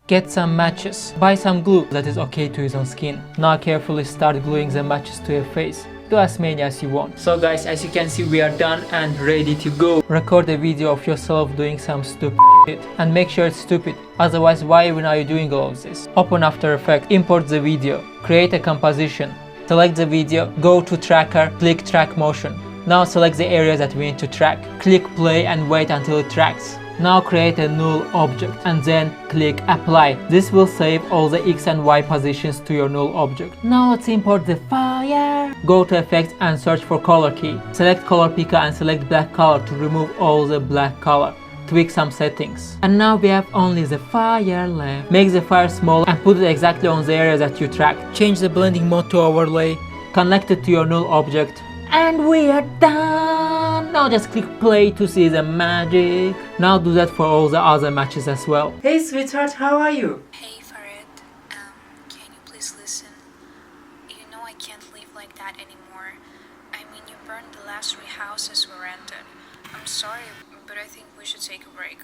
Get some matches. Buy some glue that is okay to use on skin. Now carefully start gluing the matches to your face. Do as many as you want. So guys, as you can see, we are done and ready to go. Record a video of yourself doing some stupid shit. And make sure it's stupid. Otherwise, why even are you doing all of this? Open After Effects, import the video, create a composition. Select the video, go to tracker, click track motion. Now select the areas that we need to track. Click play and wait until it tracks. Now create a null object and then click apply. This will save all the X and Y positions to your null object. Now let's import the fire. Go to effects and search for color key. Select color picker and select black color to remove all the black color. Tweak some settings. And now we have only the fire left. Make the fire small and put it exactly on the area that you track. Change the blending mode to overlay. Connect it to your null object. And we are done! Now just click play to see the magic. Now do that for all the other matches as well. Hey sweetheart, how are you? Hey Farid, can you please listen? You know I can't live like that anymore. I mean, you burned the last 3 houses we rented. I'm sorry, but I think we should take a break.